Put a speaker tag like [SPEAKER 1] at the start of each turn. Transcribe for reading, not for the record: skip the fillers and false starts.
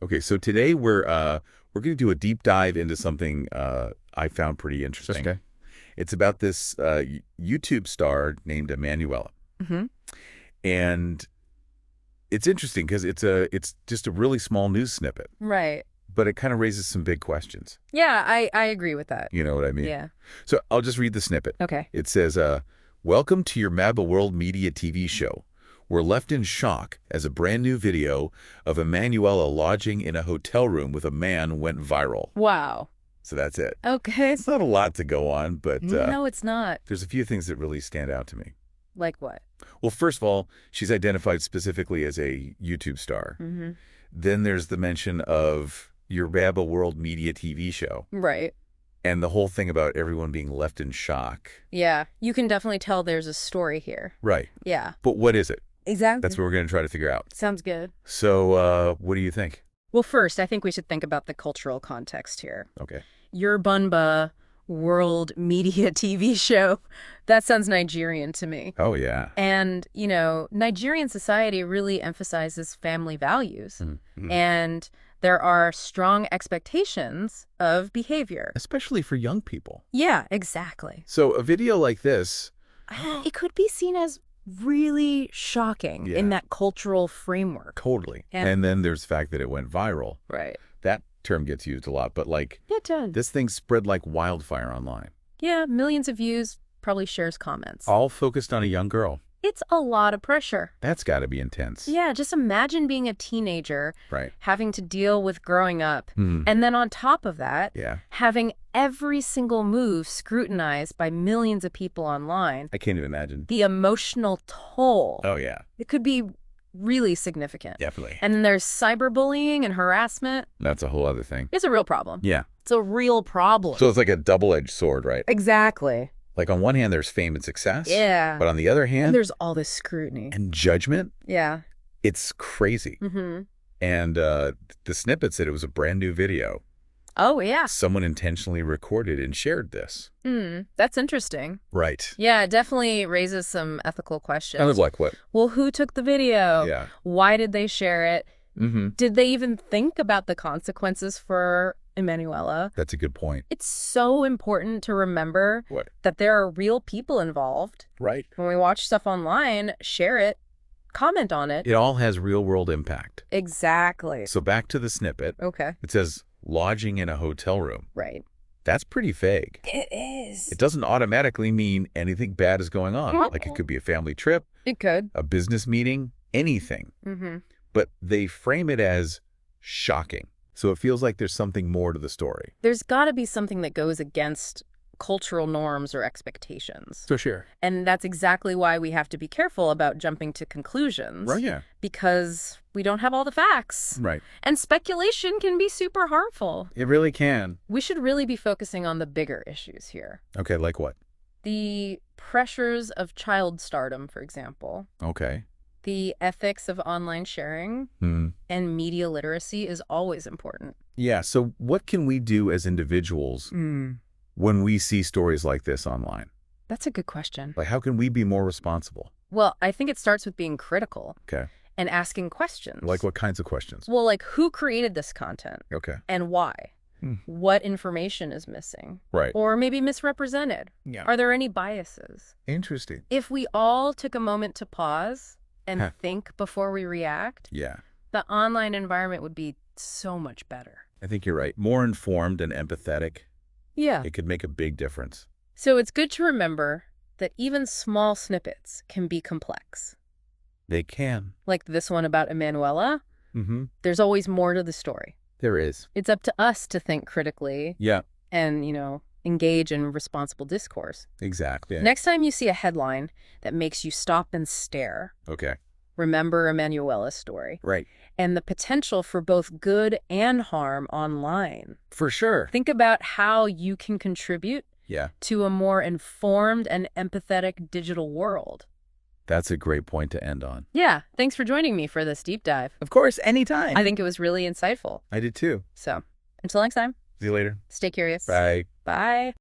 [SPEAKER 1] Okay, so today we're going to do a deep dive into something I found pretty interesting.
[SPEAKER 2] Okay.
[SPEAKER 1] It's about this YouTube star named Emmanuella,
[SPEAKER 2] Hmm.
[SPEAKER 1] and it's interesting because it's just a really small news snippet,
[SPEAKER 2] Right.
[SPEAKER 1] but it kind of raises some big questions.
[SPEAKER 2] Yeah, I agree with that.
[SPEAKER 1] You know what I mean?
[SPEAKER 2] Yeah.
[SPEAKER 1] So I'll just read the snippet.
[SPEAKER 2] Okay.
[SPEAKER 1] It says, "Welcome to your Maba World Media TV show. We're left in shock as a brand new video of Emmanuella lodging in a hotel room with a man went viral."
[SPEAKER 2] Wow.
[SPEAKER 1] So that's it.
[SPEAKER 2] Okay.
[SPEAKER 1] It's not a lot to go on, but
[SPEAKER 2] No, it's not.
[SPEAKER 1] there's a few things that really stand out to me.
[SPEAKER 2] Like what?
[SPEAKER 1] Well, first of all, she's identified specifically as a YouTube star.
[SPEAKER 2] Mm-hmm.
[SPEAKER 1] Then there's the mention of your Baba World Media TV show
[SPEAKER 2] Right.
[SPEAKER 1] and the whole thing about everyone being left in shock.
[SPEAKER 2] Yeah. You can definitely tell there's a story here.
[SPEAKER 1] Right.
[SPEAKER 2] Yeah.
[SPEAKER 1] But what is it?
[SPEAKER 2] Exactly.
[SPEAKER 1] That's what we're going to try to figure out.
[SPEAKER 2] Sounds good.
[SPEAKER 1] So what do you think?
[SPEAKER 2] Well, first, I think we should think about the cultural context here.
[SPEAKER 1] Okay.
[SPEAKER 2] Your Bunba World Media TV show, that sounds Nigerian to me.
[SPEAKER 1] Oh, yeah.
[SPEAKER 2] And, Nigerian society really emphasizes family values.
[SPEAKER 1] Mm-hmm.
[SPEAKER 2] And there are strong expectations of behavior.
[SPEAKER 1] Especially for young people.
[SPEAKER 2] Yeah, exactly.
[SPEAKER 1] So a video like this,
[SPEAKER 2] It could be seen as really shocking
[SPEAKER 1] Yeah.
[SPEAKER 2] in that cultural framework.
[SPEAKER 1] totally.
[SPEAKER 2] Yeah.
[SPEAKER 1] And then there's the fact that it went viral.
[SPEAKER 2] Right.
[SPEAKER 1] That term gets used a lot, but like
[SPEAKER 2] It does.
[SPEAKER 1] this thing spread like wildfire online.
[SPEAKER 2] Yeah, millions of views, probably shares comments.
[SPEAKER 1] All focused on a young girl.
[SPEAKER 2] It's a lot of pressure.
[SPEAKER 1] That's got to be intense.
[SPEAKER 2] Yeah, just imagine being a teenager,
[SPEAKER 1] Right.
[SPEAKER 2] having to deal with growing up,
[SPEAKER 1] Hmm.
[SPEAKER 2] and then on top of that,
[SPEAKER 1] Yeah.
[SPEAKER 2] having every single move scrutinized by millions of people online.
[SPEAKER 1] I can't even imagine.
[SPEAKER 2] The emotional toll,
[SPEAKER 1] Oh, yeah.
[SPEAKER 2] it could be really significant.
[SPEAKER 1] Definitely.
[SPEAKER 2] And then there's cyberbullying and harassment.
[SPEAKER 1] That's a whole other thing.
[SPEAKER 2] It's a real problem.
[SPEAKER 1] Yeah.
[SPEAKER 2] It's a real problem.
[SPEAKER 1] So it's like a double-edged sword, right?
[SPEAKER 2] Exactly.
[SPEAKER 1] Like on one hand, there's fame and success.
[SPEAKER 2] Yeah.
[SPEAKER 1] But on the other
[SPEAKER 2] And
[SPEAKER 1] hand,
[SPEAKER 2] there's all this scrutiny.
[SPEAKER 1] and judgment,
[SPEAKER 2] Yeah.
[SPEAKER 1] it's crazy.
[SPEAKER 2] Mm-hmm.
[SPEAKER 1] And the snippet said it was a brand new video.
[SPEAKER 2] Oh, yeah.
[SPEAKER 1] Someone intentionally recorded and shared this.
[SPEAKER 2] That's interesting.
[SPEAKER 1] Right.
[SPEAKER 2] Yeah, it definitely raises some ethical questions.
[SPEAKER 1] Kind of like what?
[SPEAKER 2] Well, who took the video?
[SPEAKER 1] Yeah.
[SPEAKER 2] Why did they share it?
[SPEAKER 1] Mm-hmm.
[SPEAKER 2] Did they even think about the consequences for Emmanuella?
[SPEAKER 1] That's a good point.
[SPEAKER 2] It's so important to remember
[SPEAKER 1] What?
[SPEAKER 2] that there are real people involved.
[SPEAKER 1] Right.
[SPEAKER 2] When we watch stuff online, share it, comment on it.
[SPEAKER 1] It all has real-world impact.
[SPEAKER 2] Exactly.
[SPEAKER 1] So back to the snippet.
[SPEAKER 2] Okay.
[SPEAKER 1] It says lodging in a hotel room.
[SPEAKER 2] Right.
[SPEAKER 1] That's pretty vague.
[SPEAKER 2] It is.
[SPEAKER 1] It doesn't automatically mean anything bad is going on. Like it could be a family trip,
[SPEAKER 2] It could.
[SPEAKER 1] a business meeting, anything.
[SPEAKER 2] Mm-hmm.
[SPEAKER 1] But they frame it as shocking. So it feels like there's something more to the story.
[SPEAKER 2] There's got to be something that goes against cultural norms or expectations.
[SPEAKER 1] For sure.
[SPEAKER 2] And that's exactly why we have to be careful about jumping to conclusions.
[SPEAKER 1] Right, yeah.
[SPEAKER 2] Because we don't have all the facts.
[SPEAKER 1] Right.
[SPEAKER 2] And speculation can be super harmful.
[SPEAKER 1] It really can.
[SPEAKER 2] We should really be focusing on the bigger issues here.
[SPEAKER 1] Okay, like what?
[SPEAKER 2] The pressures of child stardom, for example.
[SPEAKER 1] Okay.
[SPEAKER 2] The ethics of online sharing and media literacy is always important.
[SPEAKER 1] Yeah, so what can we do as individuals when we see stories like this online?
[SPEAKER 2] That's a good question.
[SPEAKER 1] Like, how can we be more responsible?
[SPEAKER 2] Well, I think it starts with being critical
[SPEAKER 1] Okay.
[SPEAKER 2] and asking questions.
[SPEAKER 1] Like what kinds of questions?
[SPEAKER 2] Well, like who created this content
[SPEAKER 1] Okay.
[SPEAKER 2] and why?
[SPEAKER 1] Hmm.
[SPEAKER 2] What information is missing?
[SPEAKER 1] Right.
[SPEAKER 2] Or maybe misrepresented?
[SPEAKER 1] Yeah.
[SPEAKER 2] Are there any biases?
[SPEAKER 1] Interesting.
[SPEAKER 2] If we all took a moment to pause and
[SPEAKER 1] Huh.
[SPEAKER 2] think before we react,
[SPEAKER 1] Yeah.
[SPEAKER 2] the online environment would be so much better.
[SPEAKER 1] I think you're right. More informed and empathetic.
[SPEAKER 2] Yeah.
[SPEAKER 1] It could make a big difference.
[SPEAKER 2] So it's good to remember that even small snippets can be complex.
[SPEAKER 1] They can.
[SPEAKER 2] Like this one about Emmanuella,
[SPEAKER 1] Mm-hmm.
[SPEAKER 2] there's always more to the story.
[SPEAKER 1] There is.
[SPEAKER 2] It's up to us to think critically
[SPEAKER 1] Yeah,
[SPEAKER 2] and, engage in responsible discourse.
[SPEAKER 1] exactly.
[SPEAKER 2] Next time you see a headline that makes you stop and stare,
[SPEAKER 1] Okay.
[SPEAKER 2] remember Emmanuella's story
[SPEAKER 1] Right.
[SPEAKER 2] and the potential for both good and harm online.
[SPEAKER 1] For sure.
[SPEAKER 2] Think about how you can contribute
[SPEAKER 1] Yeah.
[SPEAKER 2] to a more informed and empathetic digital world.
[SPEAKER 1] That's a great point to end on.
[SPEAKER 2] Yeah, thanks for joining me for this deep dive.
[SPEAKER 1] Of course, anytime.
[SPEAKER 2] I think it was really insightful.
[SPEAKER 1] I did too.
[SPEAKER 2] So, until next time,
[SPEAKER 1] See you later.
[SPEAKER 2] stay curious.
[SPEAKER 1] Bye.
[SPEAKER 2] Bye.